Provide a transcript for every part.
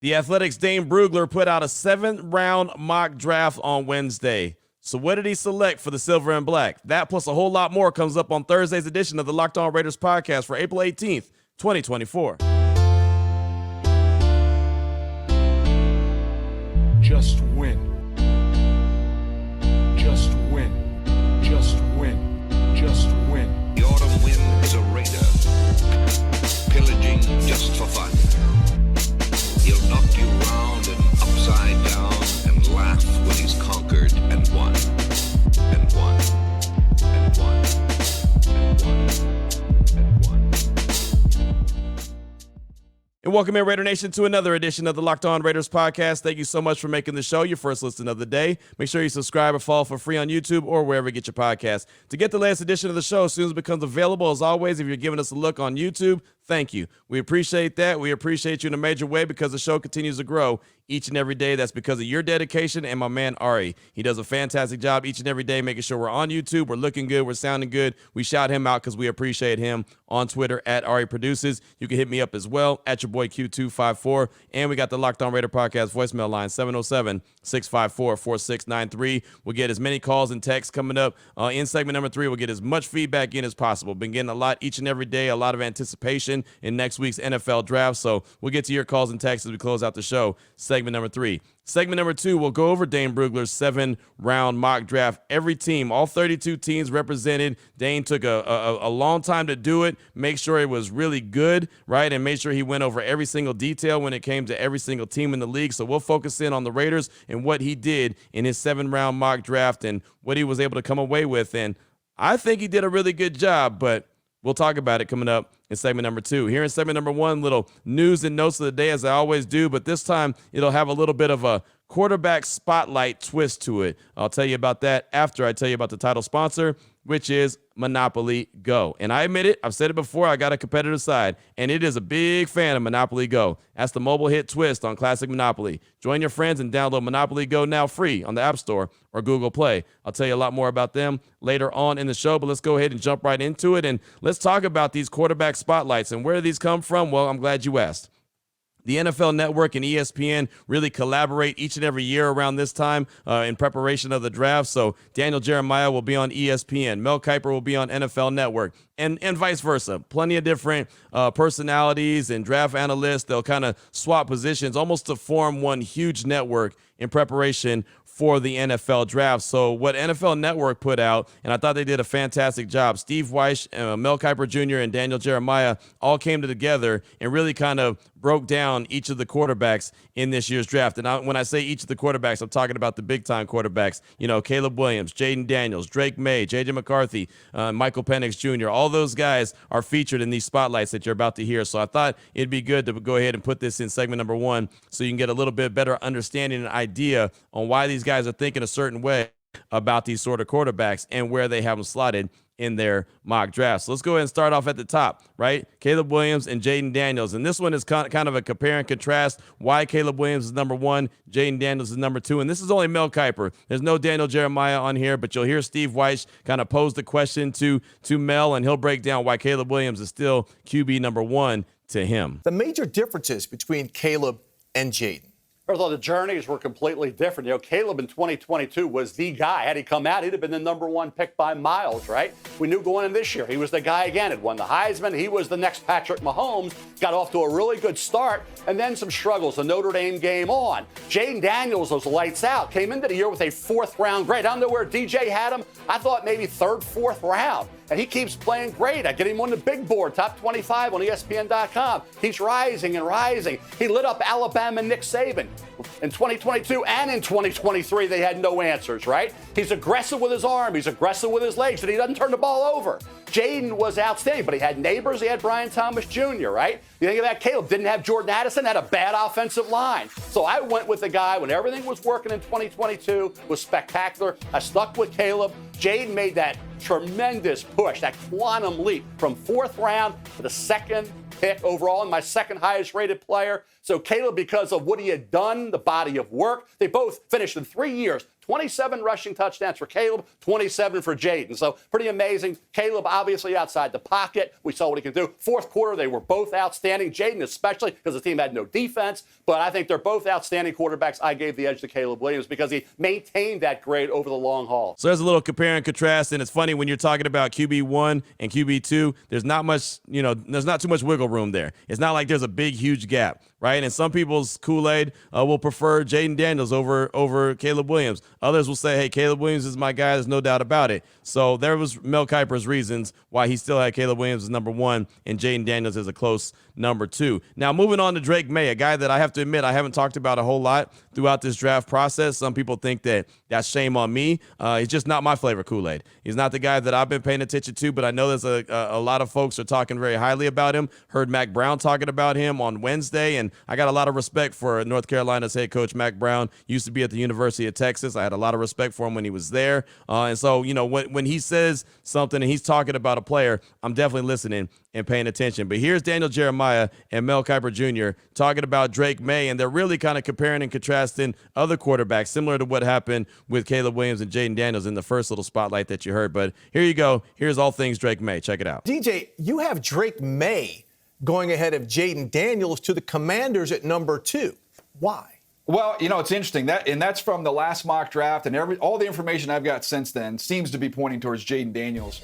The Athletics' Dane Brugler put out a 7th-round mock draft on Wednesday. So what did he select for the silver and black? That plus a whole lot more comes up on Thursday's edition of the Locked On Raiders podcast for April 18th, 2024. Just win. Just win. Just win. Just win. The autumn wind is a raider, pillaging just for fun. He'll knock you round and upside down and laugh when he's conquered and won. And won. And won. And won. And won. And welcome in, Raider Nation, to another edition of the Locked On Raiders podcast. Thank you so much for making the show your first listen of the day. Make sure you subscribe or follow for free on YouTube or wherever you get your podcast. To get the latest edition of the show as soon as it becomes available, as always, if you're giving us a look on YouTube, thank you. We appreciate that. We appreciate you in a major way because the show continues to grow each and every day. That's because of your dedication and my man Ari. He does a fantastic job each and every day making sure we're on YouTube, we're looking good, we're sounding good. We shout him out because we appreciate him. On Twitter at Ari Produces. You can hit me up as well at your boy Q254. And we got the Locked On Raider podcast voicemail line 707-654-4693. We'll get as many calls and texts coming up in segment number 3. We'll get as much feedback in as possible. Been getting a lot each and every day, a lot of anticipation in next week's NFL draft. So we'll get to your calls and texts as we close out the show. Segment number 3. Segment number 2, we'll go over Dane Brugler's 7-round mock draft. Every team, all 32 teams represented. Dane took a long time to do it, make sure it was really good, right, and make sure he went over every single detail when it came to every single team in the league. So we'll focus in on the Raiders and what he did in his 7-round mock draft and what he was able to come away with. And I think he did a really good job, but we'll talk about it coming up in segment number 2. Here in segment number 1, little news and notes of the day, as I always do, but this time it'll have a little bit of a quarterback spotlight twist to it. I'll tell you about that after I tell you about the title sponsor, which is Monopoly Go. And I admit it, I've said it before, I got a competitive side, and it is a big fan of Monopoly Go. That's the mobile hit twist on classic Monopoly. Join your friends and download Monopoly Go now free on the App Store or Google Play. I'll tell you a lot more about them later on in the show, but let's go ahead and jump right into it, and let's talk about these quarterback spotlights. And where do these come from? Well, I'm glad you asked. The NFL Network and ESPN really collaborate each and every year around this time in preparation of the draft. So Daniel Jeremiah will be on ESPN. Mel Kiper will be on NFL Network and vice versa. Plenty of different personalities and draft analysts. They'll kind of swap positions almost to form one huge network in preparation for the NFL draft. So what NFL Network put out, and I thought they did a fantastic job, Steve Weish, Mel Kiper Jr., and Daniel Jeremiah all came together and really kind of broke down each of the quarterbacks in this year's draft. And when I say each of the quarterbacks, I'm talking about the big-time quarterbacks. You know, Caleb Williams, Jaden Daniels, Drake May, J.J. McCarthy, Michael Penix Jr. All those guys are featured in these spotlights that you're about to hear. So I thought it'd be good to go ahead and put this in segment number 1 so you can get a little bit better understanding and idea on why these guys are thinking a certain way about these sort of quarterbacks and where they have them slotted in their mock drafts. So let's go ahead and start off at the top, right? Caleb Williams and Jaden Daniels. And this one is kind of a compare and contrast why Caleb Williams is number 1, Jaden Daniels is number 2. And this is only Mel Kiper. There's no Daniel Jeremiah on here, but you'll hear Steve Weish kind of pose the question to Mel, and he'll break down why Caleb Williams is still QB number 1 to him. The major differences between Caleb and Jaden. First of all, the journeys were completely different. You know, Caleb in 2022 was the guy. Had he come out, he'd have been the number 1 pick by miles, right? We knew going in this year, he was the guy again. Had won the Heisman. He was the next Patrick Mahomes. Got off to a really good start, and then some struggles. The Notre Dame game on. Jaden Daniels was lights out. Came into the year with a 4th-round grade. I don't know where DJ had him. I thought maybe 3rd, 4th round. And he keeps playing great. I get him on the big board, top 25 on ESPN.com. He's rising and rising. He lit up Alabama and Nick Saban. In 2022 and in 2023, they had no answers, right? He's aggressive with his arm. He's aggressive with his legs, and he doesn't turn the ball over. Jaden was outstanding, but he had neighbors. He had Brian Thomas Jr., right? You think of that, Caleb didn't have Jordan Addison, had a bad offensive line. So I went with the guy when everything was working in 2022, was spectacular. I stuck with Caleb. Jaden made that tremendous push, that quantum leap from 4th round to the 2nd, pick overall and my second highest rated player. So Caleb, because of what he had done, the body of work, they both finished in 3 years. 27 rushing touchdowns for Caleb, 27 for Jaden. So pretty amazing. Caleb obviously outside the pocket. We saw what he can do. Fourth quarter, they were both outstanding. Jaden especially because the team had no defense. But I think they're both outstanding quarterbacks. I gave the edge to Caleb Williams because he maintained that grade over the long haul. So there's a little compare and contrast, and it's funny when you're talking about QB1 and QB2, there's not much, there's not too much wiggle room there. It's not like there's a big, huge gap, right? And some people's Kool-Aid will prefer Jaden Daniels over Caleb Williams. Others will say, hey, Caleb Williams is my guy. There's no doubt about it. So there was Mel Kiper's reasons why he still had Caleb Williams as number 1 and Jaden Daniels as a close number 2. Now, moving on to Drake May, a guy that I have to admit I haven't talked about a whole lot throughout this draft process. Some people think that that's shame on me. He's just not my flavor Kool-Aid. He's not the guy that I've been paying attention to, but I know there's a lot of folks are talking very highly about him. Heard Mac Brown talking about him on Wednesday, and I got a lot of respect for North Carolina's head coach, Mac Brown. Used to be at the University of Texas. I had a lot of respect for him when he was there. And so, when he says something and he's talking about a player, I'm definitely listening and paying attention. But here's Daniel Jeremiah and Mel Kiper Jr. talking about Drake May, and they're really kind of comparing and contrasting other quarterbacks, similar to what happened with Caleb Williams and Jaden Daniels in the first little spotlight that you heard. But here you go. Here's all things Drake May. Check it out. DJ, you have Drake May going ahead of Jaden Daniels to the Commanders at number 2. Why? Well, it's interesting that's from the last mock draft, and all the information I've got since then seems to be pointing towards Jaden Daniels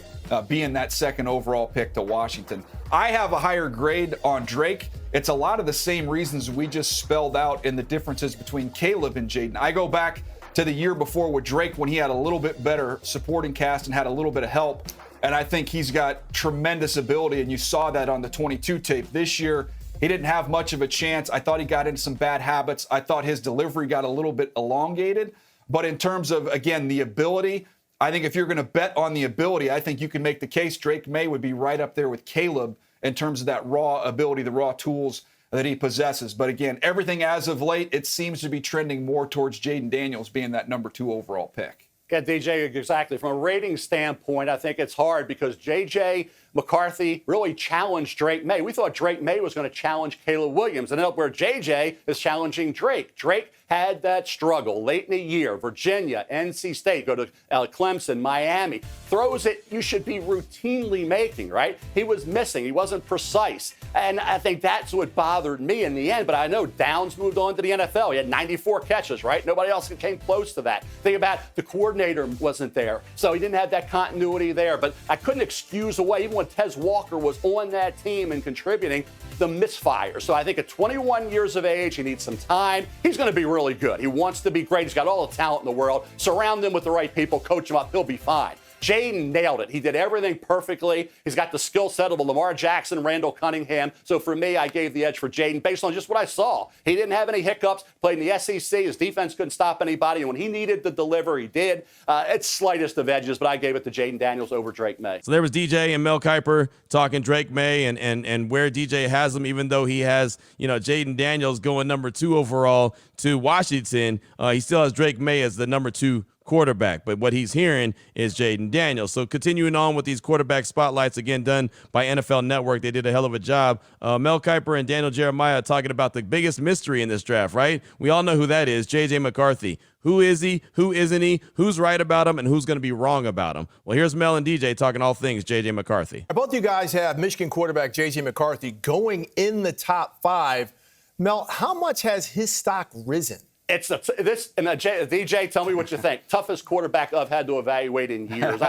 being that second overall pick to Washington. I have a higher grade on Drake. It's a lot of the same reasons we just spelled out in the differences between Caleb and Jaden. I go back to the year before with Drake when he had a little bit better supporting cast and had a little bit of help, and I think he's got tremendous ability, and you saw that on the 22 tape. This year, he didn't have much of a chance. I thought he got into some bad habits. I thought his delivery got a little bit elongated. But in terms of, again, the ability, I think if you're going to bet on the ability, I think you can make the case Drake May would be right up there with Caleb in terms of that raw ability, the raw tools that he possesses. But again, everything as of late, it seems to be trending more towards Jaden Daniels being that number 2 overall pick. Yeah, DJ, exactly. From a rating standpoint, I think it's hard because J.J. McCarthy really challenged Drake May. We thought Drake May was going to challenge Caleb Williams, and up where J.J. is challenging Drake. Drake had that struggle late in the year. Virginia, NC State, go to Clemson, Miami. Throws it you should be routinely making, right? He was missing. He wasn't precise. And I think that's what bothered me in the end. But I know Downs moved on to the NFL. He had 94 catches, right? Nobody else came close to that. Think about the coordinator wasn't there. So he didn't have that continuity there. But I couldn't excuse away, even when Tez Walker was on that team and contributing, the misfire. So I think at 21 years of age, he needs some time. He's going to be really good. He wants to be great. He's got all the talent in the world. Surround him with the right people, coach him up. He'll be fine. Jaden nailed it. He did everything perfectly. He's got the skill set of a Lamar Jackson, Randall Cunningham. So for me, I gave the edge for Jaden based on just what I saw. He didn't have any hiccups, played in the SEC. His defense couldn't stop anybody. And when he needed to deliver, he did. It's slightest of edges, but I gave it to Jaden Daniels over Drake May. So there was DJ and Mel Kiper talking Drake May and where DJ has him, even though he has, Jaden Daniels going number 2 overall to Washington. He still has Drake May as the number 2 quarterback, but what he's hearing is Jaden Daniels. So continuing on with these quarterback spotlights, again done by NFL Network, they did a hell of a job. Mel Kiper and Daniel Jeremiah talking about the biggest mystery in this draft, right? We all know who that is, J.J. McCarthy. Who is he? Who isn't he? Who's right about him and who's going to be wrong about him? Well, here's Mel and DJ talking all things J.J. McCarthy. Both you guys have Michigan quarterback J.J. McCarthy going in the top 5. Mel, how much has his stock risen? It's DJ, tell me what you think. Toughest quarterback I've had to evaluate in years.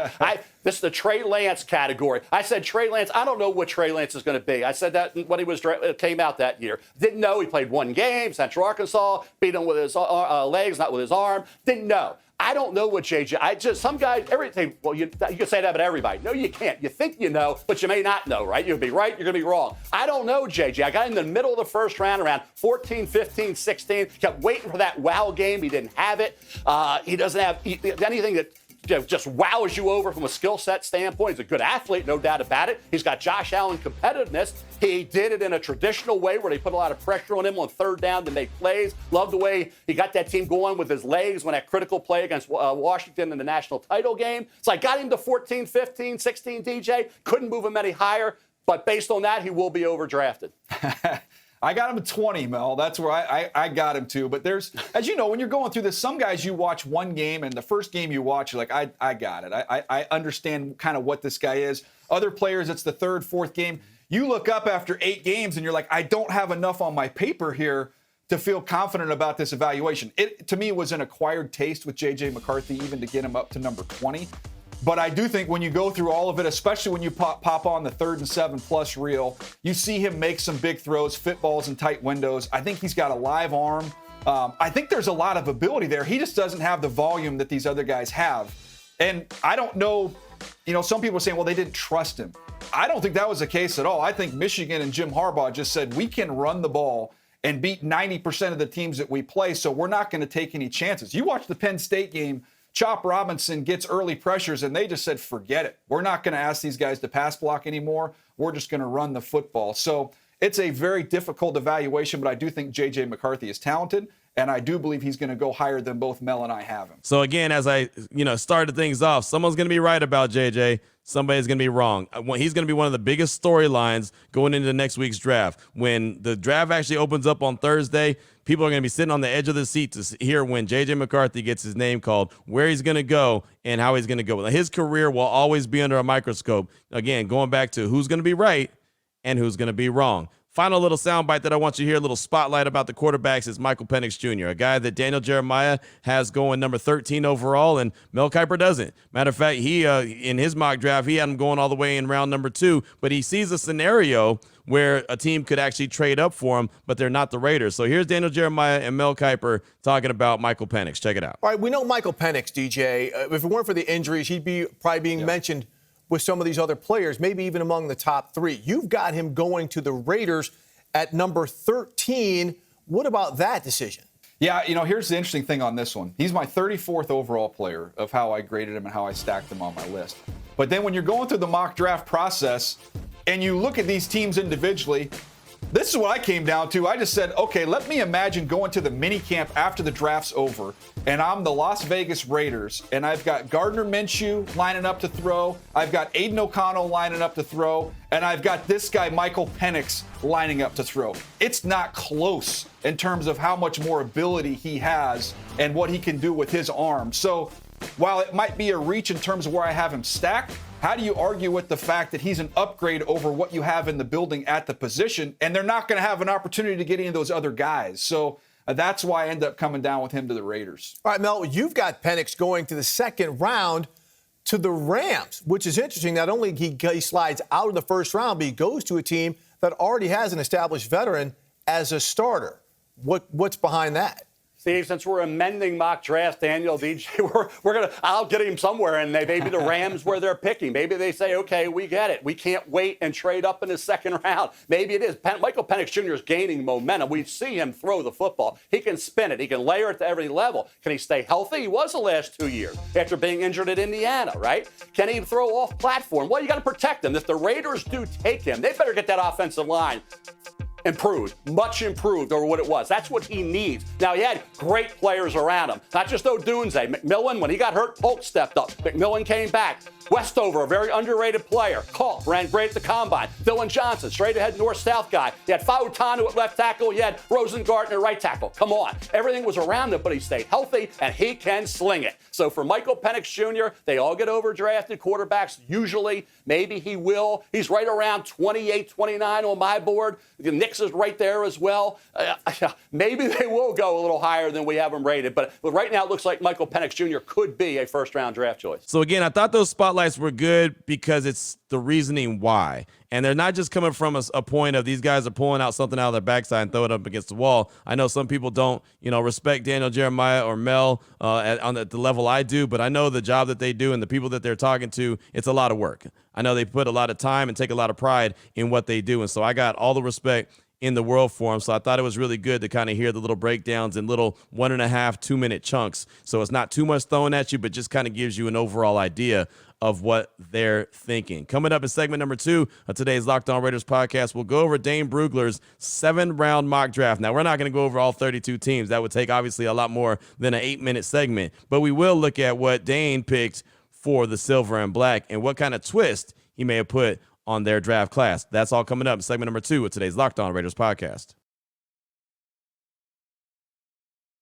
This is the Trey Lance category. I said Trey Lance. I don't know what Trey Lance is going to be. I said that when he came out that year. Didn't know. He played 1 game, Central Arkansas, beat him with his legs, not with his arm. Didn't know. I don't know what JJ. Some guys, everything. Well, you can say that about everybody. No, you can't. You think you know, but you may not know, right? You'll be right. You're going to be wrong. I don't know JJ. I got in the middle of the first round, around 14, 15, 16. Kept waiting for that wow game. He didn't have it. He doesn't have anything that just wows you over from a skill set standpoint. He's a good athlete, no doubt about it. He's got Josh Allen competitiveness. He did it in a traditional way where they put a lot of pressure on him on 3rd down to make plays. Love the way he got that team going with his legs when that critical play against Washington in the national title game. So I got him to 14, 15, 16 DJ. Couldn't move him any higher. But based on that, he will be overdrafted. I got him at 20, Mel. That's where I got him to. But there's, as you know, when you're going through this, some guys you watch one game, and the first game you watch, you're like, I got it. I understand kind of what this guy is. Other players, it's the third, fourth game. You look up after 8 games, and you're like, I don't have enough on my paper here to feel confident about this evaluation. It, to me, was an acquired taste with J.J. McCarthy, even to get him up to number 20. But I do think when you go through all of it, especially when you pop on the 3rd and 7+ reel, you see him make some big throws, fit balls in tight windows. I think he's got a live arm. I think there's a lot of ability there. He just doesn't have the volume that these other guys have. And I don't know, some people are saying, well, they didn't trust him. I don't think that was the case at all. I think Michigan and Jim Harbaugh just said, we can run the ball and beat 90% of the teams that we play, so we're not going to take any chances. You watch the Penn State game, Chop Robinson gets early pressures, and they just said, forget it. We're not going to ask these guys to pass block anymore. We're just going to run the football. So it's a very difficult evaluation, but I do think J.J. McCarthy is talented, and I do believe he's going to go higher than both Mel and I have him. So again, as I started things off, someone's going to be right about JJ. Somebody's going to be wrong. He's going to be one of the biggest storylines going into next week's draft. When the draft actually opens up on Thursday, people are going to be sitting on the edge of the seat to hear when J.J. McCarthy gets his name called, where he's going to go, and how he's going to go. His career will always be under a microscope. Again, going back to who's going to be right and who's going to be wrong. Final little soundbite that I want you to hear, a little spotlight about the quarterbacks, is Michael Penix Jr., a guy that Daniel Jeremiah has going number 13 overall, and Mel Kiper doesn't. Matter of fact, he in his mock draft, he had him going all the way in round number 2, but he sees a scenario where a team could actually trade up for him, but they're not the Raiders. So here's Daniel Jeremiah and Mel Kiper talking about Michael Penix. Check it out. All right, we know Michael Penix, DJ. If it weren't for the injuries, he'd be probably being mentioned with some of these other players, maybe even among the top 3. You've got him going to the Raiders at number 13. What about that decision? Yeah, here's the interesting thing on this one. He's my 34th overall player of how I graded him and how I stacked him on my list. But then when you're going through the mock draft process and you look at these teams individually, this is what I came down to. I just said, okay, let me imagine going to the mini camp after the draft's over, and I'm the Las Vegas Raiders, and I've got Gardner Minshew lining up to throw, I've got Aiden O'Connell lining up to throw, and I've got this guy, Michael Penix, lining up to throw. It's not close in terms of how much more ability he has and what he can do with his arm. So while it might be a reach in terms of where I have him stacked, how do you argue with the fact that he's an upgrade over what you have in the building at the position, and they're not going to have an opportunity to get any of those other guys? So that's why I end up coming down with him to the Raiders. All right, Mel, you've got Penix going to the 2nd round to the Rams, which is interesting. Not only he slides out of the 1st round, but he goes to a team that already has an established veteran as a starter. What's behind that? Steve, since we're amending mock drafts, Daniel, DJ, I'll get him somewhere, and maybe the Rams where they're picking. Maybe they say, okay, we get it. We can't wait and trade up in the 2nd round. Maybe it is. Michael Penix Jr. is gaining momentum. We see him throw the football. He can spin it. He can layer it to every level. Can he stay healthy? He was the last 2 years after being injured at Indiana, right? Can he throw off platform? Well, you got to protect him. If the Raiders do take him, they better get that offensive line improved, much improved over what it was. That's what he needs. Now, he had great players around him, not just Odunze. McMillan, when he got hurt, Polk stepped up. McMillan came back. Westover, a very underrated player. Culp ran great at the combine. Dylan Johnson, straight ahead north-south guy. You had Fautanu at left tackle. You had Rosengarten at right tackle. Come on. Everything was around him, but he stayed healthy, and he can sling it. So for Michael Penix Jr., they all get overdrafted quarterbacks usually. Maybe he will. He's right around 28, 29 on my board. The Knicks is right there as well. Maybe they will go a little higher than we have them rated. But right now it looks like Michael Penix Jr. could be a first-round draft choice. So again, I thought those spotlights were good because it's the reasoning why. And they're not just coming from a point of these guys are pulling out something out of their backside and throw it up against the wall. I know some people don't, respect Daniel Jeremiah or Mel on the level I do, but I know the job that they do and the people that they're talking to, it's a lot of work. I know they put a lot of time and take a lot of pride in what they do. And so I got all the respect in the world for him. So I thought it was really good to kind of hear the little breakdowns in little 1.5, 2 minute chunks. So it's not too much thrown at you, but just kind of gives you an overall idea of what they're thinking. Coming up in segment number 2 of today's Locked On Raiders podcast, we'll go over Dane Brugler's 7-round mock draft. Now, we're not going to go over all 32 teams. That would take obviously a lot more than an 8-minute segment, but we will look at what Dane picked for the silver and black and what kind of twist he may have put on their draft class. That's all coming up in segment number 2 of today's Locked On Raiders podcast.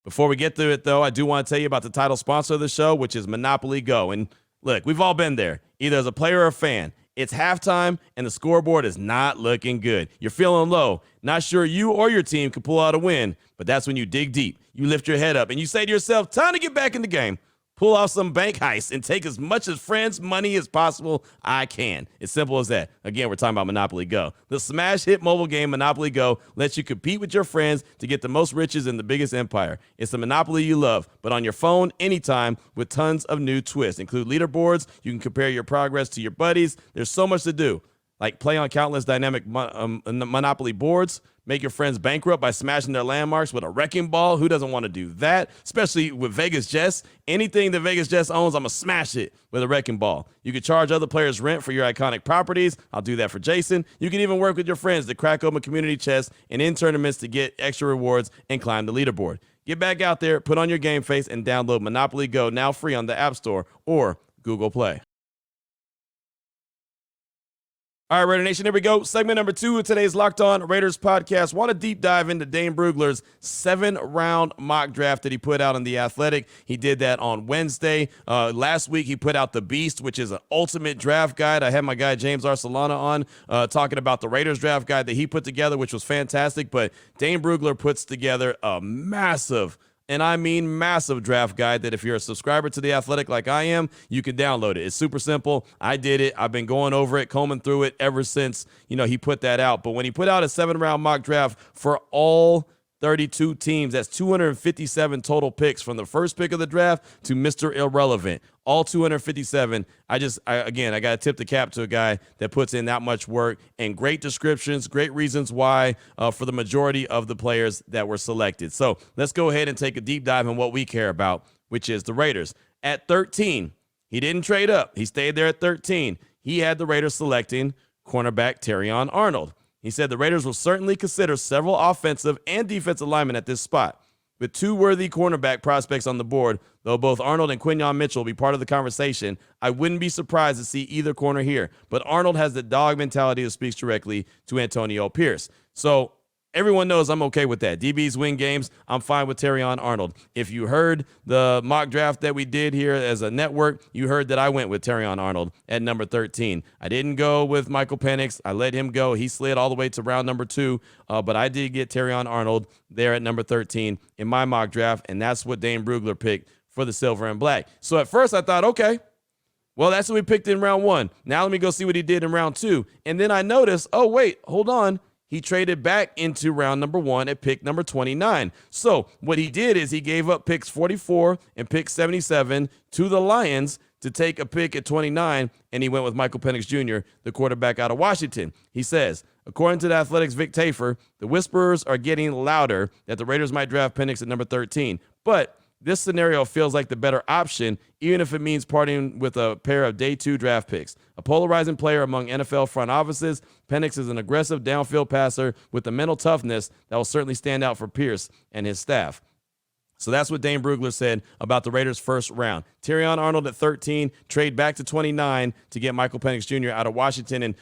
Before we get to it, though, I do want to tell you about the title sponsor of the show, which is Monopoly Go. And look, we've all been there, either as a player or a fan. It's halftime, and the scoreboard is not looking good. You're feeling low, not sure you or your team can pull out a win, but that's when you dig deep. You lift your head up, and you say to yourself, time to get back in the game. Pull off some bank heists and take as much as friends' money as possible. I can. It's simple as that. Again, we're talking about Monopoly Go. The smash hit mobile game Monopoly Go lets you compete with your friends to get the most riches in the biggest empire. It's the Monopoly you love, but on your phone anytime with tons of new twists. Include leaderboards. You can compare your progress to your buddies. There's so much to do. Like play on countless dynamic Monopoly boards. Make your friends bankrupt by smashing their landmarks with a wrecking ball. Who doesn't want to do that? Especially with Vegas Jets. Anything that Vegas Jets owns, I'm going to smash it with a wrecking ball. You can charge other players rent for your iconic properties. I'll do that for Jason. You can even work with your friends to crack open community chests and in tournaments to get extra rewards and climb the leaderboard. Get back out there, put on your game face, and download Monopoly Go now free on the App Store or Google Play. All right, Raider Nation, here we go. Segment number 2 of today's Locked On Raiders podcast. Want to deep dive into Dane Brugler's 7-round mock draft that he put out on The Athletic. He did that on Wednesday. Last week, he put out The Beast, which is an ultimate draft guide. I had my guy James Arcelana on talking about the Raiders draft guide that he put together, which was fantastic. But Dane Brugler puts together a massive, and I mean massive, draft guide that if you're a subscriber to The Athletic like I am, you can download it. It's super simple. I did it. I've been going over it, combing through it ever since, he put that out. But when he put out a 7-round mock draft for all 32 teams, that's 257 total picks from the first pick of the draft to Mr. Irrelevant. All 257. I got to tip the cap to a guy that puts in that much work and great descriptions, great reasons why for the majority of the players that were selected. So let's go ahead and take a deep dive in what we care about, which is the Raiders. At 13, he didn't trade up. He stayed there at 13. He had the Raiders selecting cornerback Terrion Arnold. He said the Raiders will certainly consider several offensive and defensive linemen at this spot. With 2 worthy cornerback prospects on the board, though both Arnold and Quinyon Mitchell will be part of the conversation, I wouldn't be surprised to see either corner here. But Arnold has the dog mentality that speaks directly to Antonio Pierce. So everyone knows I'm okay with that. DBs win games. I'm fine with Terrion Arnold. If you heard the mock draft that we did here as a network, you heard that I went with Terrion Arnold at number 13. I didn't go with Michael Penix. I let him go. He slid all the way to round number 2, but I did get Terrion Arnold there at number 13 in my mock draft, and that's what Dane Brugler picked for the silver and black. So at first I thought, okay, well, that's what we picked in round 1. Now let me go see what he did in round 2. And then I noticed, oh, wait, hold on. He traded back into round number 1 at pick number 29. So what he did is he gave up picks 44 and pick 77 to the Lions to take a pick at 29, and he went with Michael Penix Jr., the quarterback out of Washington. He says, according to the Athletic's Vic Tafur, the whispers are getting louder that the Raiders might draft Penix at number 13. But this scenario feels like the better option, even if it means parting with a pair of day 2 draft picks. A polarizing player among NFL front offices, Penix is an aggressive downfield passer with the mental toughness that will certainly stand out for Pierce and his staff. So that's what Dane Brugler said about the Raiders' first round. Terrion Arnold at 13, trade back to 29 to get Michael Penix Jr. out of Washington. And,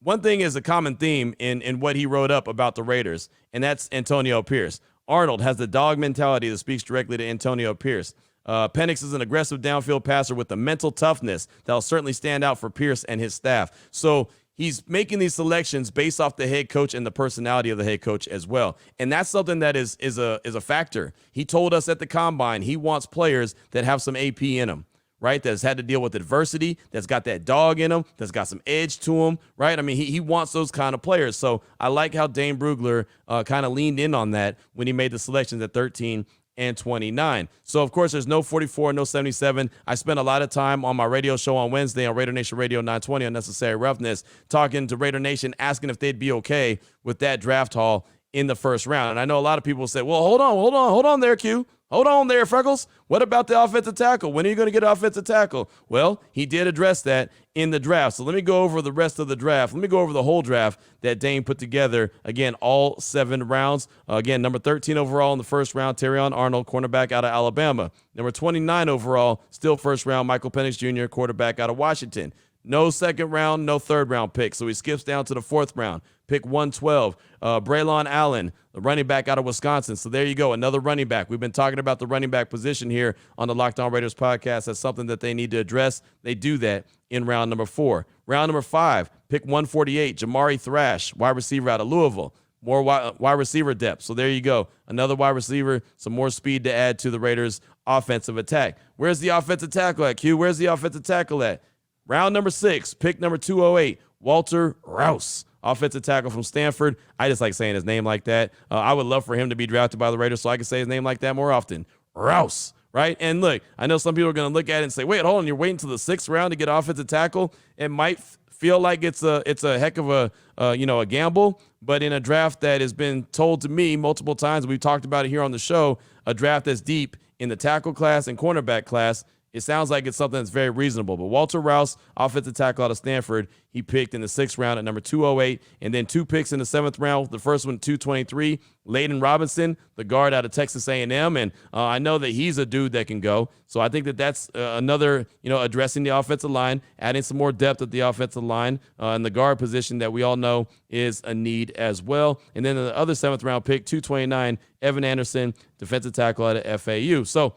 one thing is a common theme in what he wrote up about the Raiders, and that's Antonio Pierce. Arnold has the dog mentality that speaks directly to Antonio Pierce. Penix is an aggressive downfield passer with the mental toughness that will certainly stand out for Pierce and his staff. So he's making these selections based off the head coach and the personality of the head coach as well. And that's something that is a factor. He told us at the Combine he wants players that have some AP in them, right? That's had to deal with adversity, that's got that dog in them, that's got some edge to them, right? I mean, he wants those kind of players. So I like how Dane Brugler kind of leaned in on that when he made the selections at 13 and 29. So, of course, there's no 44, no 77. I spent a lot of time on my radio show on Wednesday on Raider Nation Radio 920 Unnecessary Roughness, talking to Raider Nation, asking if they'd be okay with that draft haul in the first round. And I know a lot of people say, well, hold on there, Q. Hold on there, Freckles. What about the offensive tackle? When are you going to get an offensive tackle? Well, he did address that in the draft. So let me go over the rest of the draft. Let me go over the whole draft that Dane put together. Again, all 7 rounds. Again, number 13 overall in the first round, Terrion Arnold, cornerback out of Alabama. Number 29 overall, still first round, Michael Penix Jr., quarterback out of Washington. No second round, no third round pick. So he skips down to the fourth round. Pick 112, Braylon Allen, the running back out of Wisconsin. So there you go, another running back. We've been talking about the running back position here on the Locked On Raiders podcast. That's something that they need to address. They do that in round number 4. Round number 5, pick 148, Jamari Thrash, wide receiver out of Louisville. More wide receiver depth. So there you go, another wide receiver, some more speed to add to the Raiders' offensive attack. Where's the offensive tackle at, Q? Where's the offensive tackle at? Round number 6, pick number 208, Walter Rouse, offensive tackle from Stanford. I just like saying his name like that. I would love for him to be drafted by the Raiders so I can say his name like that more often. Rouse, right? And look, I know some people are going to look at it and say, wait, hold on, you're waiting until the 6th round to get offensive tackle? It might feel like it's a heck of a gamble, but in a draft that has been told to me multiple times, we've talked about it here on the show, a draft that's deep in the tackle class and cornerback class, it sounds like it's something that's very reasonable. But Walter Rouse, offensive tackle out of Stanford, he picked in the 6th round at number 208, and then 2 picks in the 7th round. The first one, 223, Layden Robinson, the guard out of Texas A&M, and I know that he's a dude that can go. So I think that that's another, addressing the offensive line, adding some more depth at the offensive line, and the guard position that we all know is a need as well. And then the other 7th round pick, 229, Evan Anderson, defensive tackle out of FAU. So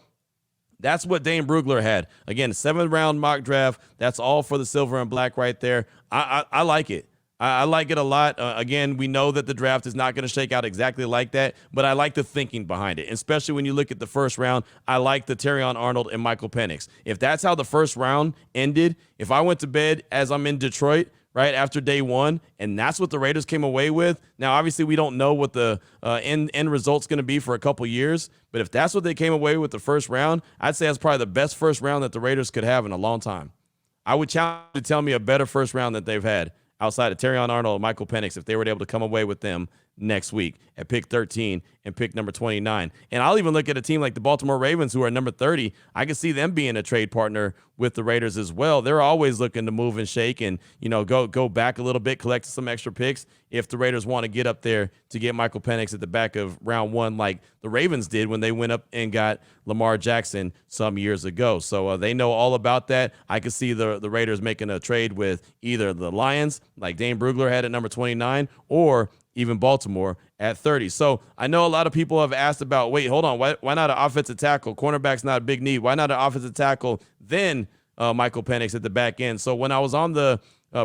that's what Dane Brugler had. Again, 7th round mock draft. That's all for the silver and black right there. I like it. I like it a lot. Again, we know that the draft is not going to shake out exactly like that, but I like the thinking behind it, especially when you look at the first round. I like the Terrion Arnold and Michael Penix. If that's how the first round ended, if I went to bed as I'm in Detroit, right after day 1, and that's what the Raiders came away with. Now, obviously, we don't know what the end result's going to be for a couple years, but if that's what they came away with the first round, I'd say that's probably the best first round that the Raiders could have in a long time. I would challenge you to tell me a better first round that they've had outside of Terrion Arnold and Michael Penix if they were able to come away with them next week at pick 13 and pick number 29. And I'll even look at a team like the Baltimore Ravens, who are number 30. I can see them being a trade partner with the Raiders as well. They're always looking to move and shake and, go back a little bit, collect some extra picks if the Raiders want to get up there to get Michael Penix at the back of round 1 like the Ravens did when they went up and got Lamar Jackson some years ago. So they know all about that. I could see the Raiders making a trade with either the Lions, like Dane Brugler had at number 29, or even Baltimore at 30. So I know a lot of people have asked about, wait, hold on, why not an offensive tackle? Cornerback's not a big need. Why not an offensive tackle, then Michael Penix at the back end? So when I was on the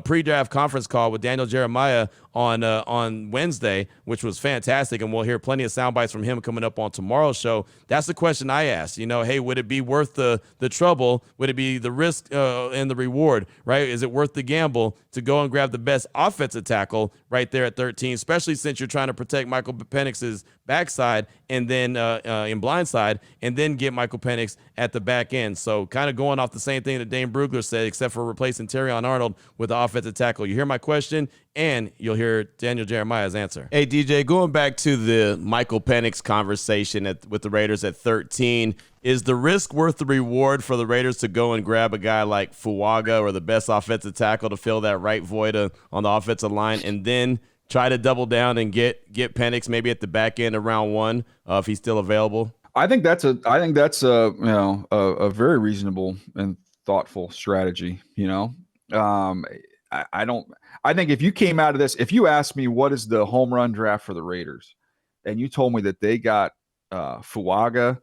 pre-draft conference call with Daniel Jeremiah on Wednesday, which was fantastic, and we'll hear plenty of sound bites from him coming up on tomorrow's show. That's the question I asked. Hey, would it be worth the trouble? Would it be the risk and the reward, right? Is it worth the gamble to go and grab the best offensive tackle right there at 13, especially since you're trying to protect Michael Penix's backside and then in blindside, and then get Michael Penix at the back end? So kind of going off the same thing that Dane Brugler said, except for replacing Terrion Arnold with the offensive tackle. You hear my question, and you'll hear Daniel Jeremiah's answer. Hey, DJ, going back to the Michael Penix conversation with the Raiders at 13, is the risk worth the reward for the Raiders to go and grab a guy like Fuaga or the best offensive tackle to fill that right void on the offensive line, and then try to double down and get Penix maybe at the back end of round 1 if he's still available? I think that's a very reasonable and thoughtful strategy. I think if you came out of this, if you asked me what is the home run draft for the Raiders, and you told me that they got Fuaga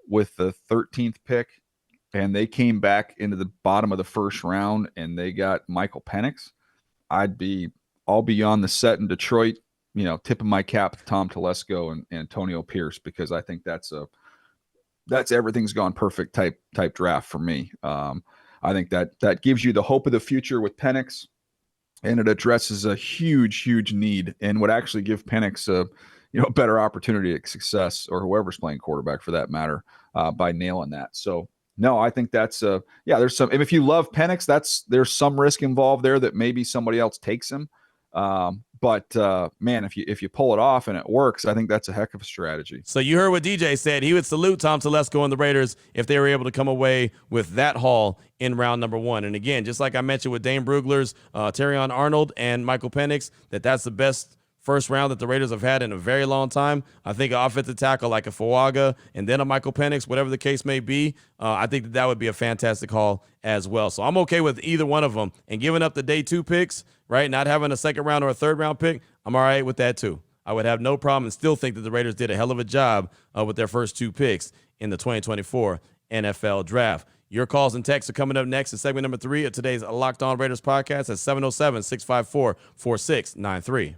with the 13th pick, and they came back into the bottom of the first round and they got Michael Penix, I'll be on the set in Detroit, tipping my cap to Tom Telesco and Antonio Pierce, because I think that's everything's gone perfect type draft for me. I think that gives you the hope of the future with Penix, and it addresses a huge need and would actually give Penix a better opportunity at success, or whoever's playing quarterback for that matter, by nailing that. So no, I think that's there's some, and if you love Penix, there's some risk involved there that maybe somebody else takes him. But man, if you pull it off and it works, I think that's a heck of a strategy. So you heard what DJ said. He would salute Tom Telesco and the Raiders if they were able to come away with that haul in round number 1. And again, just like I mentioned with Dane Brugler's Terrion Arnold and Michael Penix, that's the best first round that the Raiders have had in a very long time. I think an offensive tackle like a Fuaga and then a Michael Penix, whatever the case may be, I think that would be a fantastic haul as well. So I'm okay with either one of them. And giving up the day 2 picks, right, not having a second round or a third round pick, I'm all right with that too. I would have no problem and still think that the Raiders did a hell of a job with their first 2 picks in the 2024 NFL Draft. Your calls and texts are coming up next in segment number 3 of today's Locked On Raiders podcast at 707-654-4693.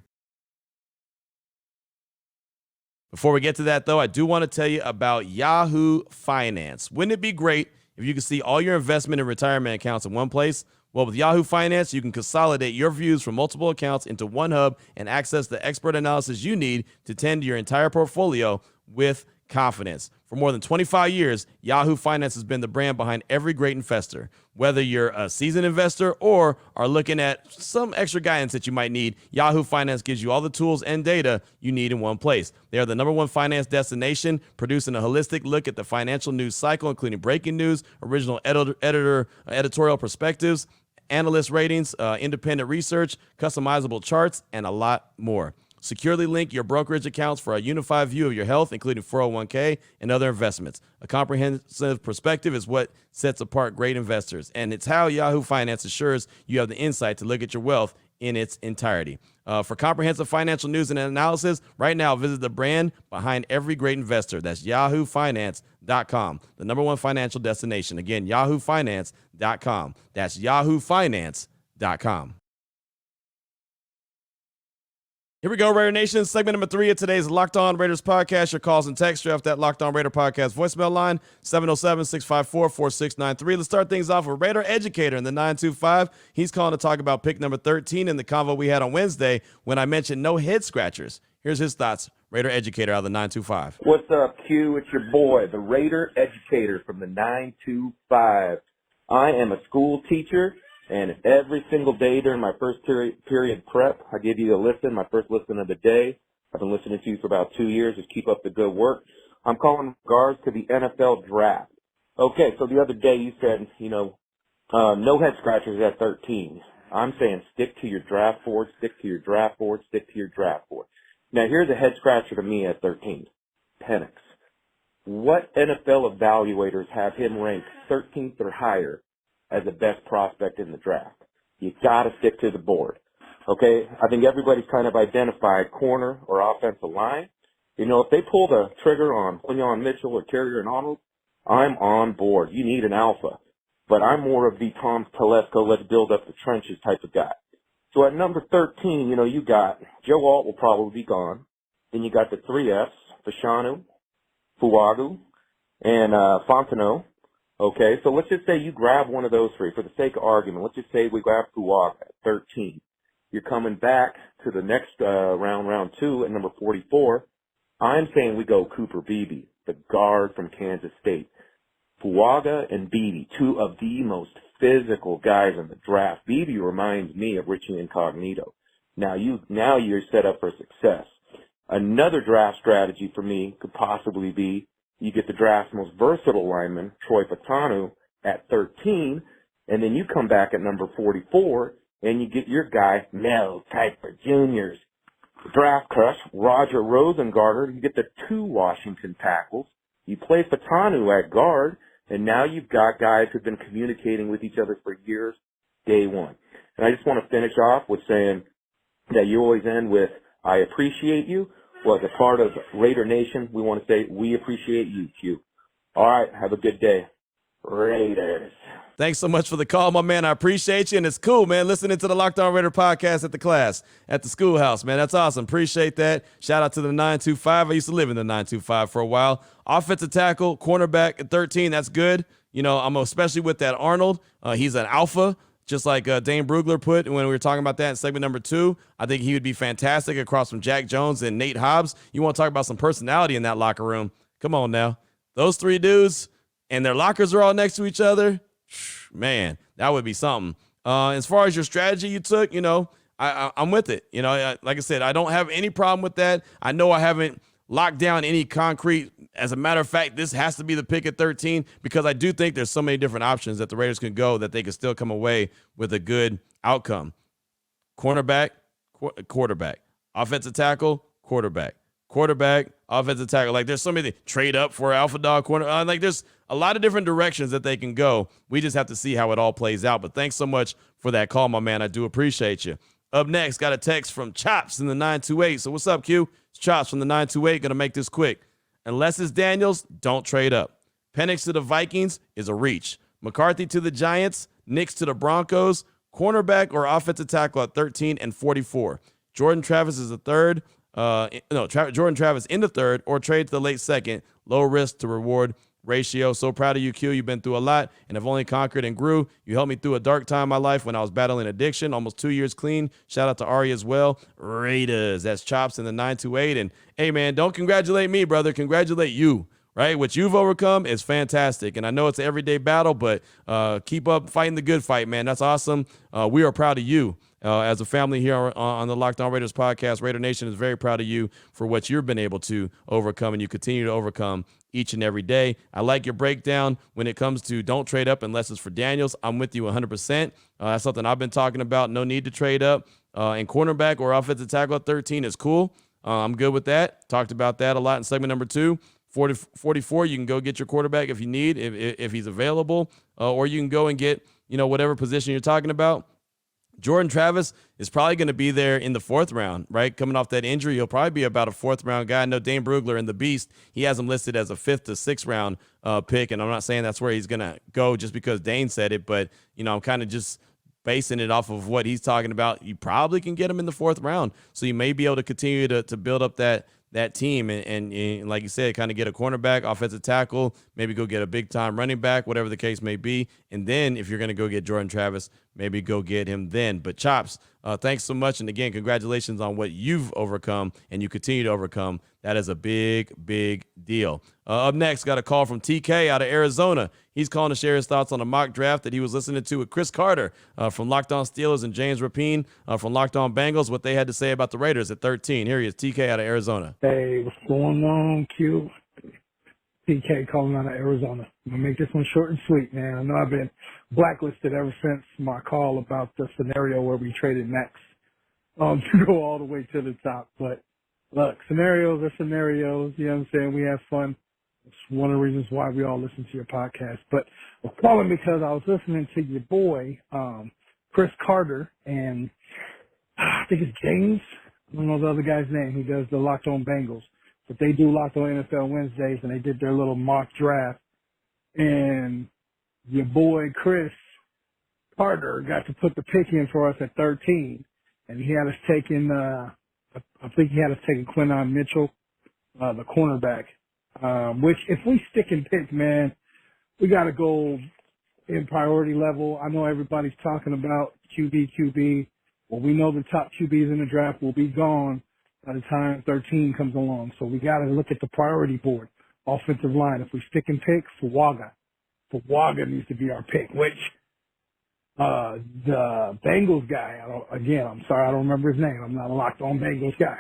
Before we get to that, though, I do want to tell you about Yahoo Finance. Wouldn't it be great if you could see all your investment and retirement accounts in one place? Well, with Yahoo Finance, you can consolidate your views from multiple accounts into one hub and access the expert analysis you need to tend to your entire portfolio with confidence. For more than 25 years, Yahoo Finance has been the brand behind every great investor. Whether you're a seasoned investor or are looking at some extra guidance that you might need, Yahoo Finance gives you all the tools and data you need in one place. They are the #1 finance destination, producing a holistic look at the financial news cycle, including breaking news, original editorial perspectives, analyst ratings, independent research, customizable charts, and a lot more. Securely link your brokerage accounts for a unified view of your health, including 401k and other investments. A comprehensive perspective is what sets apart great investors, and it's how Yahoo Finance assures you have the insight to look at your wealth in its entirety. For comprehensive financial news and analysis, right now visit the brand behind every great investor. That's yahoofinance.com, the #1 financial destination. Again, yahoofinance.com. That's yahoofinance.com. Here we go, Raider Nation. Segment number 3 of today's Locked On Raiders podcast. Your calls and texts off that Locked On Raider podcast voicemail line, 707-654-4693. Let's start things off with Raider Educator in the 925. He's calling to talk about pick number 13 in the convo we had on Wednesday when I mentioned no head scratchers. Here's his thoughts. Raider Educator out of the 925. What's up, Q? It's your boy, the Raider Educator from the 925. I am a school teacher. And every single day during my first period prep, I give you a listen, my first listen of the day. I've been listening to you for about 2 years. Just keep up the good work. I'm calling in regards to the NFL draft. Okay, so the other day you said, no head scratchers at 13. I'm saying stick to your draft board, stick to your draft board, stick to your draft board. Now here's a head scratcher to me at 13. Penix. What NFL evaluators have him ranked 13th or higher as the best prospect in the draft? You got to stick to the board. Okay? I think everybody's kind of identified corner or offensive line. If they pull the trigger on Quinyon Mitchell or Terrier and Arnold, I'm on board. You need an alpha. But I'm more of the Tom Telesco, let's build up the trenches type of guy. So at number 13, you got Joe Alt will probably be gone. Then you got the 3 Fs, Fashanu, Fuagu, and Fontenot. Okay, so let's just say you grab one of those 3 for the sake of argument. Let's just say we grab Fuaga at 13. You're coming back to the next round 2 at number 44. I'm saying we go Cooper Beebe, the guard from Kansas State. Fuaga and Beebe, 2 of the most physical guys in the draft. Beebe reminds me of Richie Incognito. Now you're set up for success. Another draft strategy for me could possibly be you get the draft's most versatile lineman, Troy Fautanu, at 13, and then you come back at number 44, and you get your guy, Mel Kiper Jr.'s draft crush, Roger Rosengarter. You get the 2 Washington tackles. You play Fautanu at guard, and now you've got guys who've been communicating with each other for years, day one. And I just want to finish off with saying that you always end with, I appreciate you. Well, as a part of Raider Nation, we want to say we appreciate you, Q. All right, have a good day. Raiders. Thanks so much for the call, my man. I appreciate you, and it's cool, man, listening to the Locked On Raider podcast at the schoolhouse, man. That's awesome. Appreciate that. Shout out to the 925. I used to live in the 925 for a while. Offensive tackle, cornerback at 13, that's good. I'm especially with that Arnold. He's an alpha. Just like Dane Brugler put when we were talking about that in segment number 2, I think he would be fantastic across from Jack Jones and Nate Hobbs. You want to talk about some personality in that locker room? Come on now. Those 3 dudes, and their lockers are all next to each other. Man, that would be something. As far as your strategy you took, I'm with it. Like I said, I don't have any problem with that. I know I haven't locked down any concrete. As a matter of fact, this has to be the pick at 13 because I do think there's so many different options that the Raiders can go that they can still come away with a good outcome. Cornerback, quarterback, offensive tackle, quarterback. Quarterback, offensive tackle. Like, there's so many. Trade up for alpha dog corner. Like, there's a lot of different directions that they can go. We just have to see how it all plays out. But thanks so much for that call, my man. I do appreciate you. Up next, got a text from Chops in the 928. So what's up, Q? It's Chops from the 928. Going to make this quick. Unless it's Daniels, don't trade up. Penix to the Vikings is a reach. McCarthy to the Giants, Nix to the Broncos, cornerback or offensive tackle at 13 and 44. Jordan Travis is the third. Jordan Travis in the third, or trade to the late second. Low risk to reward ratio. So proud of you, Q. You've been through a lot and have only conquered and grew. You helped me through a dark time in my life when I was battling addiction. Almost 2 years clean. Shout out to Ari as well. Raiders. That's Chops in the 928. And hey, man, don't congratulate me, brother. Congratulate you. Right? What you've overcome is fantastic. And I know it's an everyday battle, but keep up fighting the good fight, man. That's awesome. We are proud of you. As a family here on the Locked On Raiders podcast, Raider Nation is very proud of you for what you've been able to overcome, and you continue to overcome each and every day. I like your breakdown when it comes to don't trade up unless it's for Daniels. I'm with you 100%. That's something I've been talking about. No need to trade up. And cornerback or offensive tackle at 13 is cool. I'm good with that. Talked about that a lot in segment number 2. 44, you can go get your quarterback if you need, if he's available, or you can go and get, whatever position you're talking about. Jordan Travis is probably going to be there in the 4th round, right? Coming off that injury, he'll probably be about a 4th round guy. I know Dane Brugler in the Beast, he has him listed as a 5th to 6th round pick, and I'm not saying that's where he's going to go just because Dane said it, but, I'm kind of just basing it off of what he's talking about. You probably can get him in the 4th round, so you may be able to continue to build up that team and like you said, kind of get a cornerback, offensive tackle, maybe go get a big-time running back, whatever the case may be. And then if you're going to go get Jordan Travis, maybe go get him then. But Chops, thanks so much. And again, congratulations on what you've overcome and you continue to overcome. That is a big, big deal. Up next, got a call from TK out of Arizona. He's calling to share his thoughts on a mock draft that he was listening to with Chris Carter from Locked On Steelers and James Rapine from Locked On Bengals, what they had to say about the Raiders at 13. Here he is, TK out of Arizona. Hey, what's going on, Q? TK calling out of Arizona. I'm going to make this one short and sweet, man. I know I've been blacklisted ever since my call about the scenario where we traded Max to go all the way to the top. But look, scenarios are scenarios. You know what I'm saying? We have fun. It's one of the reasons why we all listen to your podcast. But I'm calling because I was listening to your boy, Chris Carter, and I think it's James. I don't know the other guy's name. He does the Locked On Bengals. But they do Locked On NFL Wednesdays, and they did their little mock draft. And your boy, Chris Carter, got to put the pick in for us at 13. And he had us taking, I think he had us taking Quinton Mitchell, the cornerback. Which, if we stick and pick, man, we got to go in priority level. I know everybody's talking about QB. Well, we know the top QBs in the draft will be gone by the time 13 comes along. So we got to look at the priority board. Offensive line. If we stick and pick, Fuaga needs to be our pick, which the Bengals guy, I'm sorry, I don't remember his name. I'm not a Locked On Bengals guy.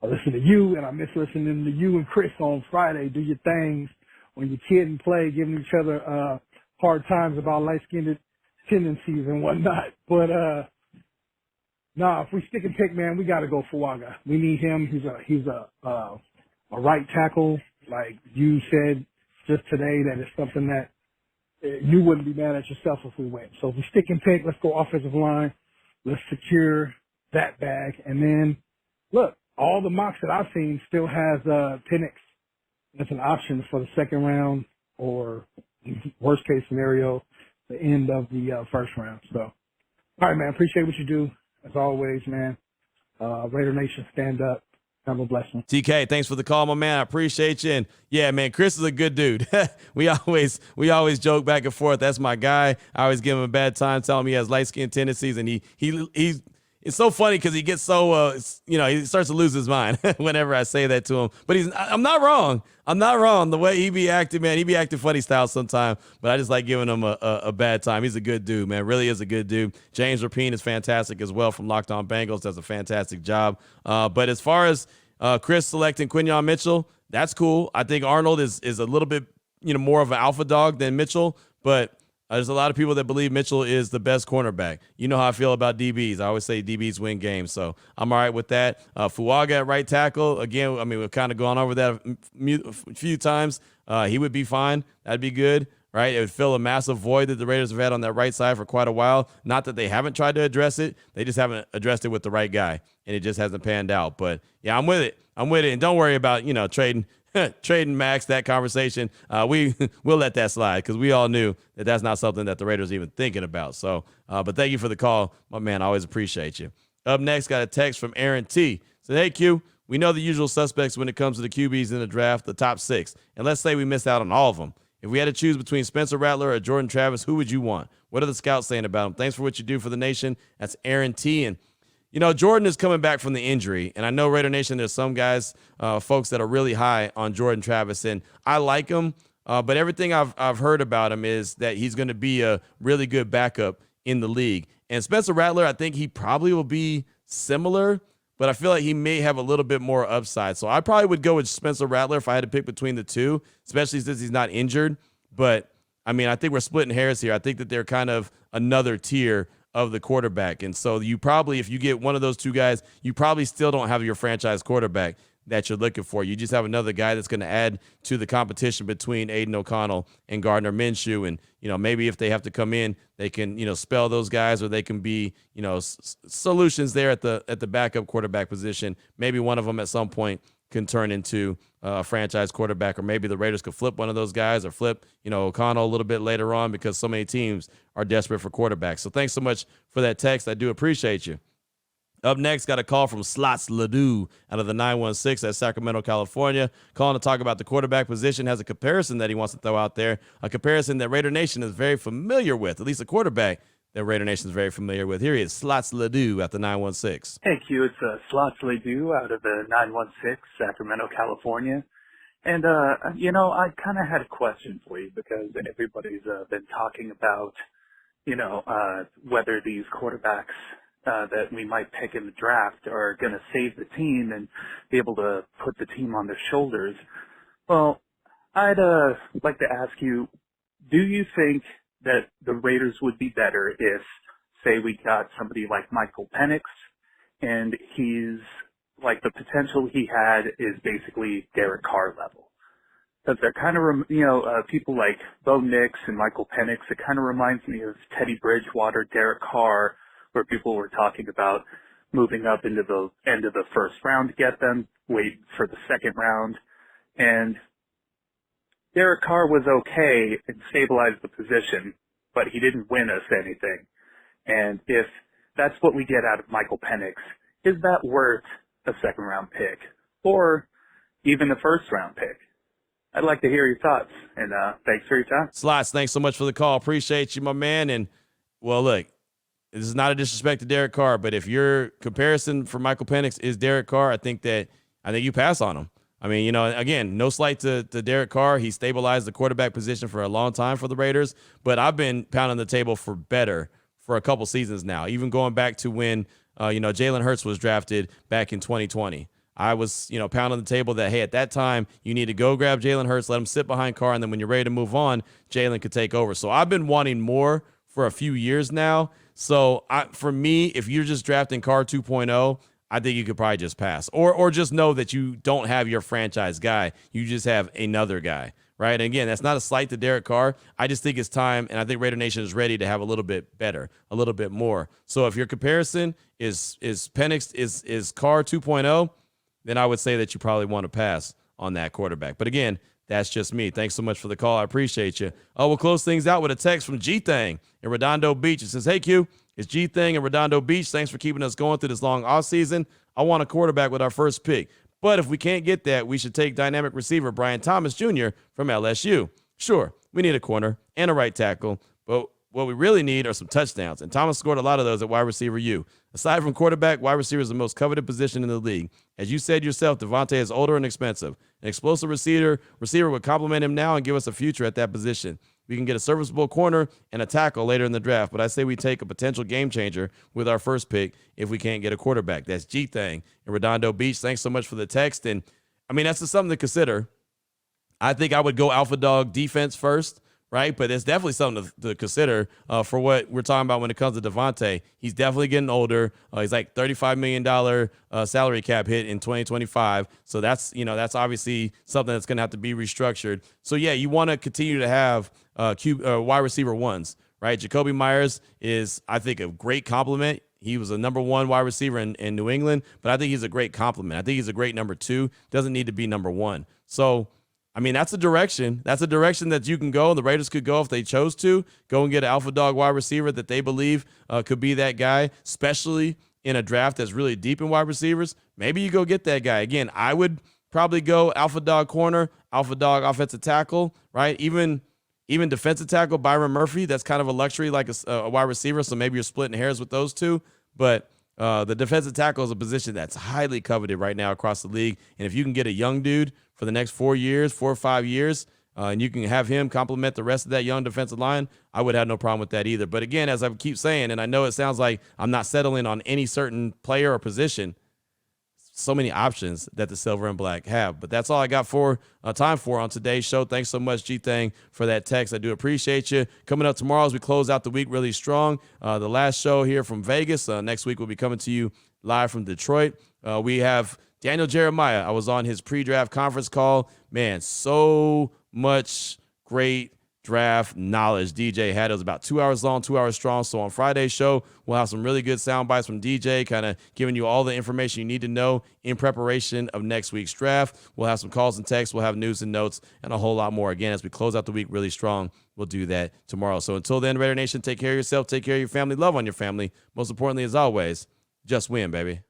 I listen to you, and I miss listening to you and Chris on Friday. Do your things when you kid and play, giving each other hard times about light-skinned tendencies and whatnot. But if we stick and pick, man, we got to go Fuaga. We need him. He's a right tackle, like you said just today. That is something that you wouldn't be mad at yourself if we win. So if we stick and pick, let's go offensive line. Let's secure that bag, and then look. All the mocks that I've seen still has Penix as an option for the 2nd round or worst case scenario, the end of the 1st round. So, all right, man, appreciate what you do. As always, man, Raider Nation, stand up. Have a blessing. TK, thanks for the call, my man. I appreciate you. And yeah, man, Chris is a good dude. we always joke back and forth. That's my guy. I always give him a bad time, telling him he has light-skinned tendencies, and he's it's so funny because he gets so, he starts to lose his mind whenever I say that to him. But I'm not wrong. I'm not wrong. The way he be acting, man, he be acting funny style sometimes. But I just like giving him a bad time. He's a good dude, man. Really is a good dude. James Rapine is fantastic as well from Locked On Bengals. Does a fantastic job. But as far as Chris selecting Quinton Mitchell, that's cool. I think Arnold is a little bit, more of an alpha dog than Mitchell. But There's a lot of people that believe Mitchell is the best cornerback. You know how I feel about DBs. I always say DBs win games, so I'm all right with that. Fuaga at right tackle. Again, I mean, we've kind of gone over that a few times. He would be fine. That'd be good, right? It would fill a massive void that the Raiders have had on that right side for quite a while. Not that they haven't tried to address it. They just haven't addressed it with the right guy, and it just hasn't panned out. But, yeah, I'm with it. And don't worry about, trading Max, that conversation. We'll let that slide because we all knew that that's not something that the Raiders are even thinking about. So, but thank you for the call, my man. I always appreciate you. Up next, got a text from Aaron T. Said, hey, Q, we know the usual suspects when it comes to the QBs in the draft, the top 6. And let's say we missed out on all of them. If we had to choose between Spencer Rattler or Jordan Travis, who would you want? What are the scouts saying about him? Thanks for what you do for the nation. That's Aaron T. And Jordan is coming back from the injury, and I know Raider Nation, there's some guys, folks that are really high on Jordan Travis, and I like him, but everything I've heard about him is that he's going to be a really good backup in the league. And Spencer Rattler, I think he probably will be similar, but I feel like he may have a little bit more upside. So I probably would go with Spencer Rattler if I had to pick between the two, especially since he's not injured. But, I mean, I think we're splitting hairs here. I think that they're kind of another tier of the quarterback. And so you probably, if you get one of those two guys, you probably still don't have your franchise quarterback that you're looking for. You just have another guy that's going to add to the competition between Aiden O'Connell and Gardner Minshew. And, maybe if they have to come in, they can, spell those guys, or they can be, solutions there at the backup quarterback position. Maybe one of them at some point can turn into a franchise quarterback, or maybe the Raiders could flip one of those guys, or flip, O'Connell a little bit later on, because so many teams are desperate for quarterbacks. So thanks so much for that text. I do appreciate you. Up next, got a call from Slots Ledoux out of the 916 at Sacramento, California, calling to talk about the quarterback position. Has a comparison that he wants to throw out there, a comparison that Raider Nation is very familiar with, at least a quarterback that Raider Nation is very familiar with. Here he is, Slots Ledoux at the 916. Hey, Q, it's Slots Ledoux out of the 916, Sacramento, California. And, I kind of had a question for you, because everybody's been talking about, whether these quarterbacks that we might pick in the draft are going to save the team and be able to put the team on their shoulders. Well, I'd like to ask you, do you think that the Raiders would be better if, say, we got somebody like Michael Penix, and he's, like, the potential he had is basically Derek Carr level? Because they're kind of, people like Bo Nix and Michael Penix, it kind of reminds me of Teddy Bridgewater, Derek Carr, where people were talking about moving up into the end of the first round to get them, wait for the second round. And Derek Carr was okay and stabilized the position, but he didn't win us anything. And if that's what we get out of Michael Penix, is that worth a second round pick or even a first round pick? I'd like to hear your thoughts, and thanks for your time. Slots, thanks so much for the call. Appreciate you, my man. And, well, look, this is not a disrespect to Derek Carr, but if your comparison for Michael Penix is Derek Carr, I think you pass on him. I mean, again, no slight to Derek Carr. He stabilized the quarterback position for a long time for the Raiders, but I've been pounding the table for better for a couple seasons now, even going back to when, Jalen Hurts was drafted back in 2020. I was, pounding the table that, hey, at that time, you need to go grab Jalen Hurts, let him sit behind Carr, and then when you're ready to move on, Jalen could take over. So I've been wanting more for a few years now. So for me, if you're just drafting Carr 2.0, I think you could probably just pass, or just know that you don't have your franchise guy. You just have another guy, right? And again, that's not a slight to Derek Carr. I just think it's time, and I think Raider Nation is ready to have a little bit better, a little bit more. So if your comparison is Penix is Carr 2.0, then I would say that you probably want to pass on that quarterback. But again, that's just me. Thanks so much for the call. I appreciate you. We'll close things out with a text from G-Thang in Redondo Beach. It says, hey, Q, it's G-Thang in Redondo Beach. Thanks for keeping us going through this long offseason. I want a quarterback with our first pick. But if we can't get that, we should take dynamic receiver Brian Thomas Jr. from LSU. Sure, we need a corner and a right tackle, but what we really need are some touchdowns, and Thomas scored a lot of those at wide receiver U. Aside from quarterback, wide receiver is the most coveted position in the league. As you said yourself, Devontae is older and expensive. An explosive receiver would complement him now and give us a future at that position. We can get a serviceable corner and a tackle later in the draft, but I say we take a potential game changer with our first pick if we can't get a quarterback. That's G-Thang in Redondo Beach. Thanks so much for the text. And, I mean, that's just something to consider. I think I would go alpha dog defense first, right? But it's definitely something to consider for what we're talking about when it comes to Devontae. He's definitely getting older. He's like $35 million salary cap hit in 2025. So that's obviously something that's going to have to be restructured. So yeah, you want to continue to have wide receiver ones, right? Jacoby Myers is, I think, a great compliment. He was a number one wide receiver in New England, but I think he's a great compliment. I think he's a great number two. Doesn't need to be number one. So, I mean, that's a direction. That's a direction that you can go, and the Raiders could go if they chose to. Go and get an alpha dog wide receiver that they believe could be that guy, especially in a draft that's really deep in wide receivers. Maybe you go get that guy. Again, I would probably go alpha dog corner, alpha dog offensive tackle, right? Even defensive tackle, Byron Murphy, that's kind of a luxury like a wide receiver, so maybe you're splitting hairs with those two. But the defensive tackle is a position that's highly coveted right now across the league. And if you can get a young dude for the next 4 or 5 years, and you can have him complement the rest of that young defensive line, I would have no problem with that either. But again, as I keep saying, and I know it sounds like I'm not settling on any certain player or position, so many options that the Silver and Black have. But that's all I got for time for on today's show. Thanks so much, G-Thang, for that text. I do appreciate you. Coming up tomorrow as we close out the week really strong. The last show here from Vegas. Next week we'll be coming to you live from Detroit. We have Daniel Jeremiah. I was on his pre-draft conference call. Man, so much great draft knowledge DJ had. It was about 2 hours long, 2 hours strong. So on Friday's show, we'll have some really good sound bites from DJ, kind of giving you all the information you need to know in preparation of next week's draft. We'll have some calls and texts. We'll have news and notes and a whole lot more. Again, as we close out the week really strong, we'll do that tomorrow. So until then, Raider Nation, take care of yourself, take care of your family, love on your family. Most importantly, as always, just win, baby.